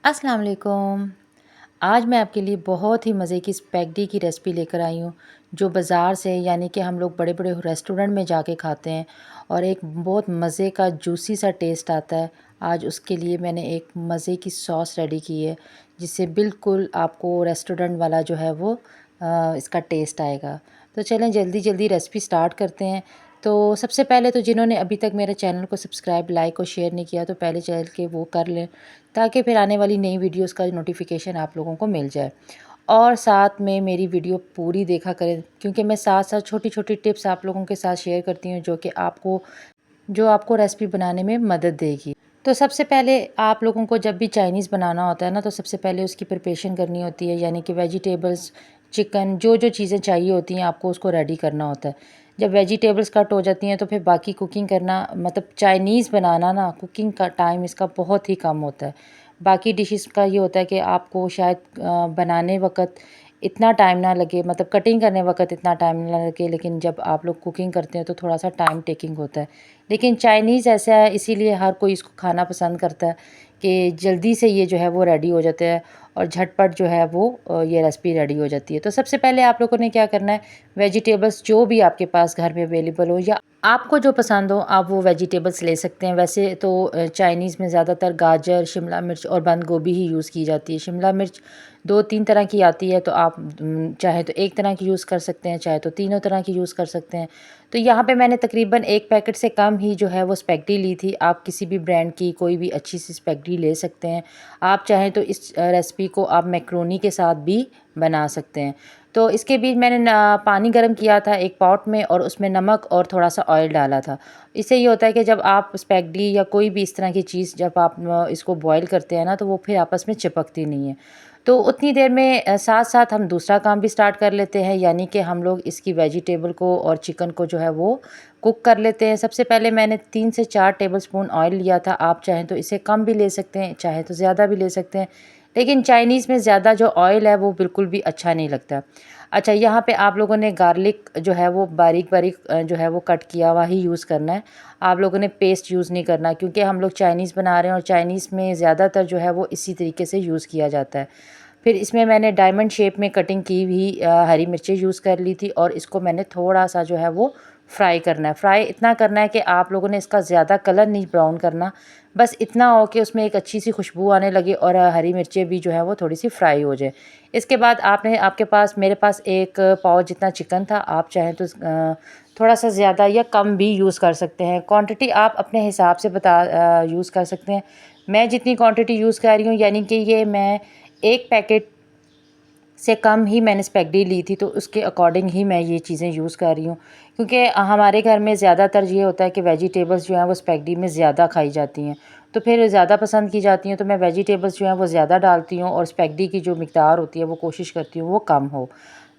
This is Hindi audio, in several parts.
अस्सलाम वालेकुम। आज मैं आपके लिए बहुत ही मज़े की स्पैगेटी की रेसिपी लेकर आई हूँ, जो बाज़ार से यानी कि हम लोग बड़े-बड़े रेस्टोरेंट में जाके खाते हैं और एक बहुत मज़े का जूसी सा टेस्ट आता है। आज उसके लिए मैंने एक मज़े की सॉस रेडी की है, जिससे बिल्कुल आपको रेस्टोरेंट वाला जो है वो इसका टेस्ट आएगा। तो चलें जल्दी-जल्दी रेसिपी स्टार्ट करते हैं। तो सबसे पहले तो जिन्होंने अभी तक मेरे चैनल को सब्सक्राइब, लाइक और शेयर नहीं किया, तो पहले चल के वो कर लें, ताकि फिर आने वाली नई वीडियोस का नोटिफिकेशन आप लोगों को मिल जाए। और साथ में मेरी वीडियो पूरी देखा करें, क्योंकि मैं साथ-साथ छोटी-छोटी टिप्स आप लोगों के साथ शेयर करती हूँ, जो आपको रेसिपी बनाने में मदद देगी। तो सबसे पहले आप लोगों को जब भी चाइनीज़ बनाना होता है ना, तो सबसे पहले उसकी प्रिपरेशन करनी होती है, यानी कि वेजिटेबल्स, चिकन, जो-जो चीज़ें चाहिए होती हैं आपको उसको रेडी करना होता है। जब वेजिटेबल्स कट हो जाती हैं तो फिर बाकी कुकिंग करना, मतलब चाइनीज़ बनाना ना, कुकिंग का टाइम इसका बहुत ही कम होता है। बाकी डिशेज़ का ये होता है कि आपको शायद बनाने वक़्त इतना टाइम ना लगे, मतलब कटिंग करने वक़्त इतना टाइम ना लगे, लेकिन जब आप लोग कुकिंग करते हैं तो थोड़ा-सा टाइम टेकिंग होता है। लेकिन चाइनीज़ ऐसा है, इसीलिए हर कोई इसको खाना पसंद करता है कि जल्दी से ये जो है वो रेडी हो जाता है और झटपट जो है वो ये रेसिपी रेडी हो जाती है। तो सबसे पहले आप लोगों ने क्या करना है, वेजिटेबल्स जो भी आपके पास घर में अवेलेबल हो या आपको जो पसंद हो, आप वो वेजिटेबल्स ले सकते हैं। वैसे तो चाइनीज़ में ज़्यादातर गाजर, शिमला मिर्च और बंद गोभी ही यूज़ की जाती है। शिमला मिर्च 2-3 तरह की आती है, तो आप चाहे तो एक तरह की यूज़ कर सकते हैं, चाहे तो तीनों तरह की यूज़ कर सकते हैं। तो यहाँ पे मैंने तकरीबन 1 पैकेट से कम ही जो है वो स्पैगेटी ली थी। आप किसी भी ब्रांड की कोई भी अच्छी सी स्पैगेटी ले सकते हैं। आप चाहें तो इस रेसिपी को आप मैक्रोनी के साथ भी बना सकते हैं। तो इसके बीच मैंने पानी गर्म किया था एक पॉट में और उसमें नमक और थोड़ा-सा ऑयल डाला था। इससे ये होता है कि जब आप स्पैगेटी या कोई भी इस तरह की चीज़ जब आप इसको बॉयल करते हैं ना, तो वो फिर आपस में चिपकती नहीं है। तो उतनी देर में साथ-साथ हम दूसरा काम भी स्टार्ट कर लेते हैं, यानी कि हम लोग इसकी वेजिटेबल को और चिकन को जो है वो कुक कर लेते हैं। सबसे पहले मैंने 3 से 4 टेबलस्पून ऑयल लिया था। आप चाहें तो इसे कम भी ले सकते हैं, चाहे तो ज़्यादा भी ले सकते हैं। लेकिन चाइनीज़ में ज़्यादा जो ऑयल है वो बिल्कुल भी अच्छा नहीं लगता। अच्छा, यहाँ पे आप लोगों ने गार्लिक जो है वो बारीक-बारीक जो है वो कट किया हुआ ही यूज़ करना है। आप लोगों ने पेस्ट यूज़ नहीं करना, क्योंकि हम लोग चाइनीज़ बना रहे हैं और चाइनीज़ में ज़्यादातर जो है वो इसी तरीके से यूज़ किया जाता है। फिर इसमें मैंने डायमंड शेप में कटिंग की हुई हरी मिर्चें यूज़ कर ली थी और इसको मैंने थोड़ा-सा जो है वो फ्राई करना है। फ्राई इतना करना है कि आप लोगों ने इसका ज़्यादा कलर नहीं ब्राउन करना, बस इतना हो कि उसमें एक अच्छी-सी खुशबू आने लगे और हरी मिर्चें भी जो है वो थोड़ी-सी फ्राई हो जाए। इसके बाद आपके पास, मेरे पास 1 पाव जितना चिकन था, आप चाहें तो थोड़ा-सा ज़्यादा या कम भी यूज़ कर सकते हैं। क्वांटिटी आप अपने हिसाब से यूज़ कर सकते हैं। मैं जितनी क्वांटिटी यूज़ कर रही हूँ, यानी कि ये मैं 1 पैकेट से कम ही मैंने स्पैगेटी ली थी, तो उसके अकॉर्डिंग ही मैं ये चीज़ें यूज़ कर रही हूँ। क्योंकि हमारे घर में ज़्यादातर ये होता है कि वेजिटेबल्स जो हैं वो स्पैगेटी में ज़्यादा खाई जाती हैं, तो फिर ज़्यादा पसंद की जाती हैं, तो मैं वेजिटेबल्स जो हैं वो ज़्यादा डालती हूँ और स्पैगेटी की जो मिक़दार होती है वो कोशिश करती हूँ वो कम हो।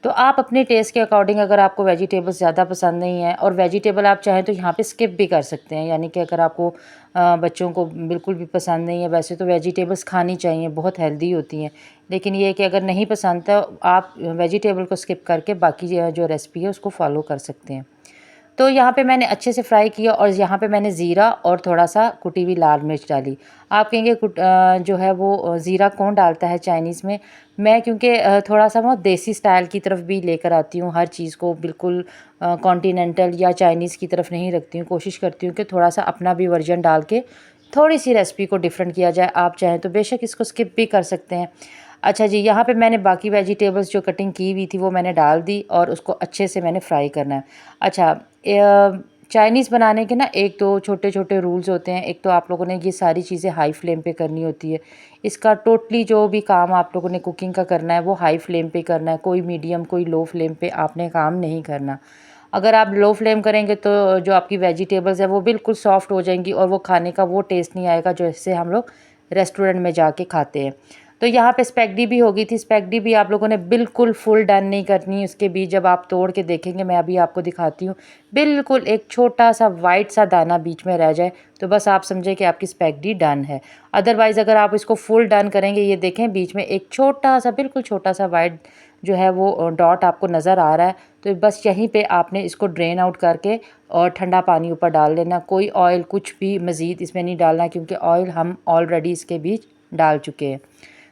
तो आप अपने टेस्ट के अकॉर्डिंग, अगर आपको वेजिटेबल्स ज़्यादा पसंद नहीं है, और वेजिटेबल आप चाहें तो यहाँ पे स्किप भी कर सकते हैं, यानी कि अगर आपको बच्चों को बिल्कुल भी पसंद नहीं है, वैसे तो वेजिटेबल्स खानी चाहिए, बहुत हेल्दी होती हैं, लेकिन ये है कि अगर नहीं पसंद तो आप वेजिटेबल को स्किप करके बाकी जो रेसिपी है उसको फॉलो कर सकते हैं। तो यहाँ पे मैंने अच्छे से फ्राई किया और यहाँ पे मैंने ज़ीरा और थोड़ा-सा कुटी हुई लाल मिर्च डाली। आप कहेंगे जो है वो ज़ीरा कौन डालता है चाइनीज़ में? मैं क्योंकि थोड़ा-सा वो देसी स्टाइल की तरफ भी लेकर आती हूँ, हर चीज़ को बिल्कुल कॉन्टिनेंटल या चाइनीज़ की तरफ नहीं रखती हूँ। कोशिश करती हूँ कि थोड़ा-सा अपना भी वर्जन डाल के थोड़ी-सी रेसिपी को डिफ़रेंट किया जाए। आप चाहें तो बेशक इसको स्किप भी कर सकते हैं। अच्छा जी, यहाँ पे मैंने बाकी वेजिटेबल्स जो कटिंग की हुई थी वो मैंने डाल दी और उसको अच्छे से मैंने फ्राई करना है। अच्छा, चाइनीज़ बनाने के ना 1-2 छोटे-छोटे रूल्स होते हैं। एक तो आप लोगों ने ये सारी चीज़ें हाई फ्लेम पे करनी होती है। इसका टोटली जो भी काम आप लोगों ने कुकिंग का करना है वो हाई फ्लेम पे करना है। कोई मीडियम, कोई लो फ्लेम पे आपने काम नहीं करना। अगर आप लो फ्लेम करेंगे तो जो आपकी वेजिटेबल्स हैं वो बिल्कुल सॉफ्ट हो जाएँगी और वो खाने का वो टेस्ट नहीं आएगा जैसे हम लोग रेस्टोरेंट में जाके खाते हैं। तो यहाँ पे स्पैगेटी भी हो गई थी। स्पैगेटी भी आप लोगों ने बिल्कुल फुल डन नहीं करनी। उसके बीच जब आप तोड़ के देखेंगे, मैं अभी आपको दिखाती हूँ, बिल्कुल एक छोटा-सा वाइट सा दाना बीच में रह जाए, तो बस आप समझें कि आपकी स्पैगेटी डन है। अदरवाइज़ अगर आप इसको फुल डन करेंगे, ये देखें बीच में एक छोटा-सा, बिल्कुल छोटा-सा वाइट जो है वो डॉट आपको नज़र आ रहा है, तो बस यहीं पे आपने इसको ड्रेन आउट करके और ठंडा पानी ऊपर डाल लेना। कोई ऑयल कुछ भी मज़ीद इसमें नहीं डालना, क्योंकि ऑयल हम ऑलरेडी इसके बीच डाल चुके हैं।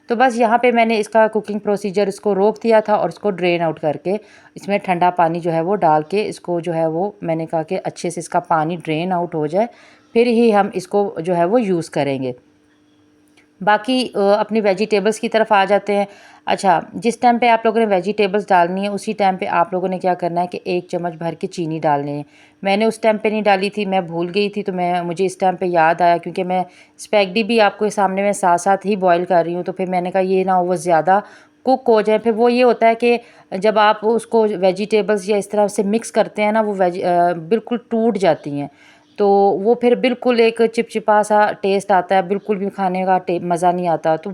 तो बस यहाँ पे मैंने इसका कुकिंग प्रोसीजर इसको रोक दिया था और इसको ड्रेन आउट करके इसमें ठंडा पानी जो है वो डाल के इसको जो है वो मैंने कहा कि अच्छे से इसका पानी ड्रेन आउट हो जाए, फिर ही हम इसको जो है वो यूज़ करेंगे। बाकी अपनी वेजिटेबल्स की तरफ आ जाते हैं। अच्छा, जिस टाइम पे आप लोगों ने वेजिटेबल्स डालनी है उसी टाइम पे आप लोगों ने क्या करना है कि 1 चम्मच भर के चीनी डालनी है। मैंने उस टाइम पे नहीं डाली थी, मैं भूल गई थी, तो मुझे इस टाइम पे याद आया क्योंकि मैं स्पैगेटी भी आपको सामने में साथ-साथ ही बॉयल कर रही हूँ, तो फिर मैंने कहा ये ना वो ज़्यादा कुक हो जाए। फिर वो ये होता है कि जब आप उसको वेजिटेबल्स या इस तरह से मिक्स करते हैं ना, वो बिल्कुल टूट जाती हैं। तो वो फिर बिल्कुल एक चिपचिपा सा टेस्ट आता है, बिल्कुल भी खाने का मज़ा नहीं आता। तो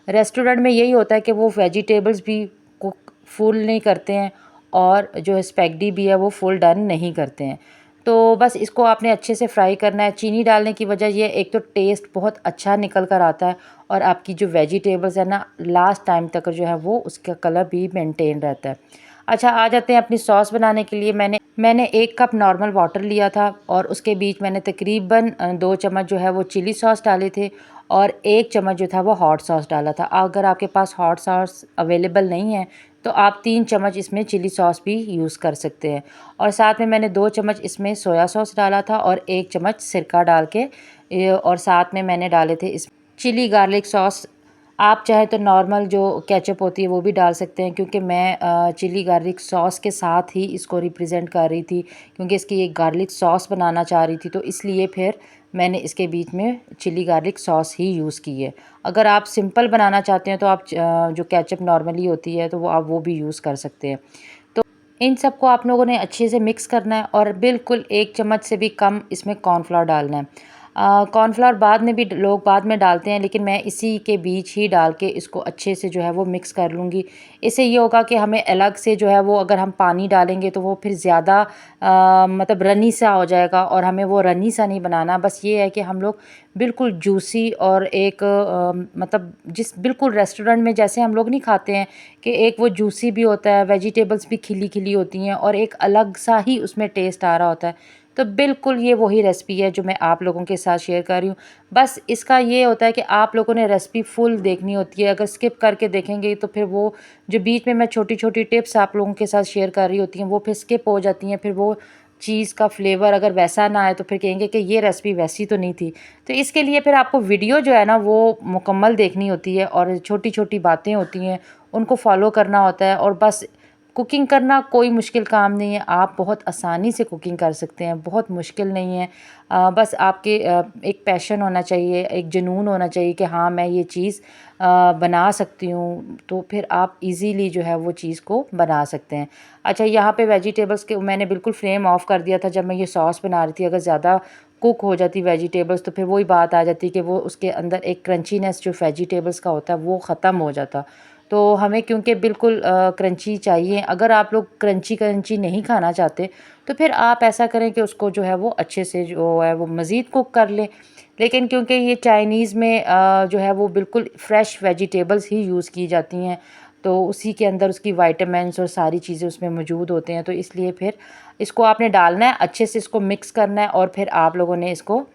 रेस्टोरेंट में यही होता है कि वो वेजिटेबल्स भी कुक फुल नहीं करते हैं और जो स्पैगेटी भी है वो फुल डन नहीं करते हैं। तो बस इसको आपने अच्छे से फ्राई करना है। चीनी डालने की वजह ये एक तो टेस्ट बहुत अच्छा निकल कर आता है और आपकी जो वेजिटेबल्स है ना लास्ट टाइम तक जो है वो उसका कलर भी मेंटेन रहता है। अच्छा, आ जाते हैं अपनी सॉस बनाने के लिए। मैंने 1 कप नॉर्मल वाटर लिया था और उसके बीच मैंने तकरीबन 2 चम्मच जो है वो चिली सॉस डाले थे और 1 चम्मच जो था वो हॉट सॉस डाला था। अगर आपके पास हॉट सॉस अवेलेबल नहीं है तो आप 3 चम्मच इसमें चिली सॉस भी यूज़ कर सकते हैं। और साथ में मैंने 2 चम्मच इसमें सोया सॉस डाला था और 1 चम्मच सिरका डाल के और साथ में मैंने डाले थे इस चिली गार्लिक सॉस। आप चाहें तो नॉर्मल जो केचप होती है वो भी डाल सकते हैं, क्योंकि मैं चिली गार्लिक सॉस के साथ ही इसको रिप्रेजेंट कर रही थी, क्योंकि इसकी एक गार्लिक सॉस बनाना चाह रही थी, तो इसलिए फिर मैंने इसके बीच में चिली गार्लिक सॉस ही यूज़ की है। अगर आप सिंपल बनाना चाहते हैं तो आप जो केचप नॉर्मली होती है तो वो आप वो भी यूज़ कर सकते हैं। तो इन सबको आप लोगों ने अच्छे से मिक्स करना है और बिल्कुल 1 चम्मच से भी कम इसमें कॉर्नफ्लोर डालना है। कॉर्नफ्लोर बाद में भी लोग बाद में डालते हैं, लेकिन मैं इसी के बीच ही डाल के इसको अच्छे से जो है वो मिक्स कर लूँगी। इससे ये होगा कि हमें अलग से जो है वो अगर हम पानी डालेंगे तो वो फिर ज़्यादा मतलब रनी सा हो जाएगा और हमें वो रनी सा नहीं बनाना। बस ये है कि हम लोग बिल्कुल जूसी और एक मतलब जिस बिल्कुल रेस्टोरेंट में जैसे हम लोग नहीं खाते हैं कि एक वो जूसी भी होता है, वेजिटेबल्स भी खिली-खिली होती हैं और एक अलग सा ही उसमें टेस्ट आ रहा होता है। तो बिल्कुल ये वही रेसिपी है जो मैं आप लोगों के साथ शेयर कर रही हूँ। बस इसका ये होता है कि आप लोगों ने रेसिपी फुल देखनी होती है। अगर स्किप करके देखेंगे तो फिर वो जो बीच में मैं छोटी-छोटी टिप्स आप लोगों के साथ शेयर कर रही होती हैं वो फिर स्किप हो जाती हैं। फिर वो चीज़ का फ्लेवर अगर वैसा ना आए तो फिर कहेंगे कि ये रेसिपी वैसी तो नहीं थी। तो इसके लिए फिर आपको वीडियो जो है ना वो मुकम्मल देखनी होती है और छोटी-छोटी बातें होती हैं, उनको फ़ॉलो करना होता है। और बस कुकिंग करना कोई मुश्किल काम नहीं है, आप बहुत आसानी से कुकिंग कर सकते हैं, बहुत मुश्किल नहीं है। बस आपके एक पैशन होना चाहिए, एक जुनून होना चाहिए कि हाँ मैं ये चीज़ बना सकती हूँ, तो फिर आप इजीली जो है वो चीज़ को बना सकते हैं। अच्छा, यहाँ पे वेजिटेबल्स के मैंने बिल्कुल फ्लेम ऑफ कर दिया था जब मैं ये सॉस बना रही थी। अगर ज़्यादा कुक हो जाती वेजिटेबल्स तो फिर वही बात आ जाती कि वो उसके अंदर एक क्रंचीनेस जो वेजिटेबल्स का होता है वो ख़त्म हो जाता। तो हमें क्योंकि बिल्कुल क्रंची चाहिए। अगर आप लोग क्रंची क्रंची नहीं खाना चाहते तो फिर आप ऐसा करें कि उसको जो है वो अच्छे से जो है वो मज़ीद कुक कर लें। लेकिन क्योंकि ये चाइनीज़ में जो है वो बिल्कुल फ्रेश वेजिटेबल्स ही यूज़ की जाती हैं, तो उसी के अंदर उसकी विटामिन्स और सारी चीज़ें उसमें मौजूद होते हैं, तो इसलिए फिर इसको आपने डालना है, अच्छे से इसको मिक्स करना है और फिर आप लोगों ने इसको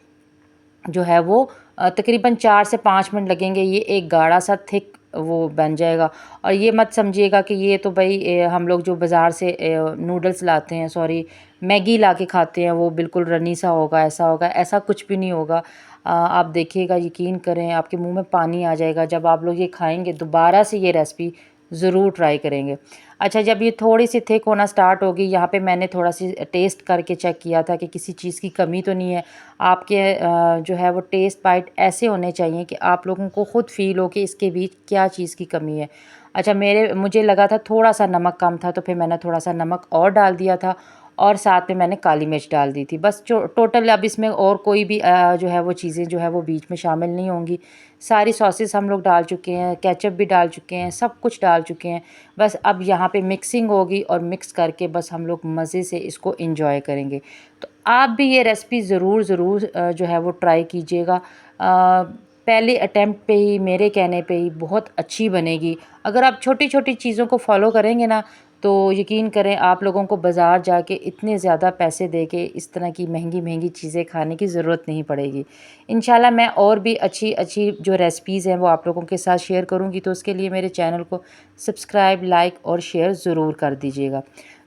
जो है वो तकरीबन 4 से 5 मिनट लगेंगे। ये एक गाढ़ा सा थिक वो बन जाएगा। और ये मत समझिएगा कि ये तो भाई हम लोग जो बाज़ार से नूडल्स लाते हैं, सॉरी मैगी ला के खाते हैं, वो बिल्कुल रनी सा होगा, ऐसा होगा, ऐसा कुछ भी नहीं होगा। आप देखिएगा, यकीन करें आपके मुंह में पानी आ जाएगा। जब आप लोग ये खाएंगे दोबारा से ये रेसिपी ज़रूर ट्राई करेंगे। अच्छा, जब ये थोड़ी सी थिक होना स्टार्ट होगी, यहाँ पे मैंने थोड़ा सी टेस्ट करके चेक किया था कि किसी चीज़ की कमी तो नहीं है। आपके जो है वो टेस्ट बाइट ऐसे होने चाहिए कि आप लोगों को ख़ुद फ़ील हो कि इसके बीच क्या चीज़ की कमी है। अच्छा, मुझे लगा था थोड़ा सा नमक कम था, तो फिर मैंने थोड़ा सा नमक और डाल दिया था और साथ में मैंने काली मिर्च डाल दी थी। बस जो टोटल अब इसमें और कोई भी जो है वो चीज़ें जो है वो बीच में शामिल नहीं होंगी। सारी सॉसेस हम लोग डाल चुके हैं, केचप भी डाल चुके हैं, सब कुछ डाल चुके हैं। बस अब यहाँ पे मिक्सिंग होगी और मिक्स करके बस हम लोग मज़े से इसको एंजॉय करेंगे। तो आप भी ये रेसिपी ज़रूर जो है वो ट्राई कीजिएगा। पहले अटेम्प्ट पे ही, मेरे कहने पे ही बहुत अच्छी बनेगी। अगर आप छोटी-छोटी चीज़ों को फ़ॉलो करेंगे ना तो यकीन करें आप लोगों को बाज़ार जाके इतने ज़्यादा पैसे दे के इस तरह की महंगी चीज़ें खाने की ज़रूरत नहीं पड़ेगी। इंशाल्लाह मैं और भी अच्छी जो रेसिपीज़ हैं वो आप लोगों के साथ शेयर करूँगी, तो उसके लिए मेरे चैनल को सब्सक्राइब, लाइक और शेयर ज़रूर कर दीजिएगा।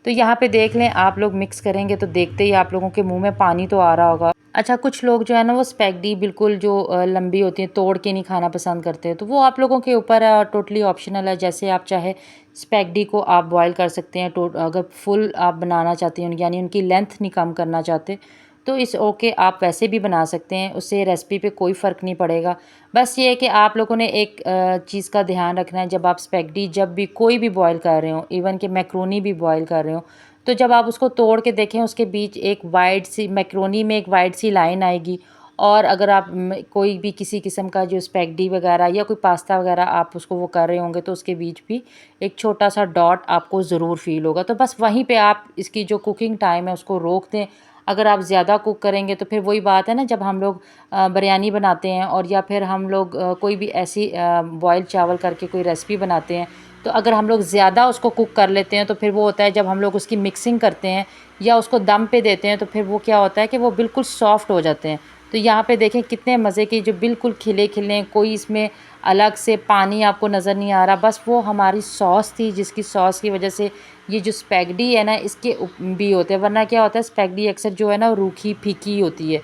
तो यहाँ पे देख लें, आप लोग मिक्स करेंगे तो देखते ही आप लोगों के मुँह में पानी तो आ रहा होगा। अच्छा, कुछ लोग जो है ना वो स्पैगडी बिल्कुल जो लंबी होती है तोड़ के नहीं खाना पसंद करते हैं, तो वो आप लोगों के ऊपर है, टोटली ऑप्शनल है। जैसे आप चाहे स्पैगडी को आप बॉयल कर सकते हैं, अगर फुल आप बनाना चाहते हैं यानी उनकी लेंथ नहीं कम करना चाहते तो इस ओके आप वैसे भी बना सकते हैं, उससे रेसिपी पे कोई फ़र्क नहीं पड़ेगा। बस ये है कि आप लोगों ने एक चीज़ का ध्यान रखना है, जब आप स्पैगडी जब भी कोई भी बॉयल कर रहे हो, इवन कि मैक्रोनी भी बॉयल कर रहे हो, तो जब आप उसको तोड़ के देखें उसके बीच एक वाइट सी मैक्रोनी में एक वाइट सी लाइन आएगी। और अगर आप कोई भी किसी किस्म का जो स्पैगडी वगैरह या कोई पास्ता वगैरह आप उसको वो कर रहे होंगे तो उसके बीच भी एक छोटा सा डॉट आपको ज़रूर फील होगा। तो बस वहीं पे आप इसकी जो कुकिंग टाइम है उसको रोक दें। अगर आप ज़्यादा कुक करेंगे तो फिर वही बात है ना, जब हम लोग बिरयानी बनाते हैं और या फिर हम लोग कोई भी ऐसी बॉयल चावल करके कोई रेसिपी बनाते हैं, तो अगर हम लोग ज़्यादा उसको कुक कर लेते हैं तो फिर वो होता है जब हम लोग उसकी मिक्सिंग करते हैं या उसको दम पे देते हैं तो फिर वो क्या होता है कि वो बिल्कुल सॉफ्ट हो जाते हैं। तो यहाँ पे देखें कितने मज़े की जो बिल्कुल खिले कोई इसमें अलग से पानी आपको नज़र नहीं आ रहा, बस वो हमारी सॉस थी जिसकी सॉस की वजह से ये जो स्पैगडी है ना इसके भी होते हैं, वरना क्या होता है स्पैगडी अक्सर जो है ना रूखी फीकी होती है।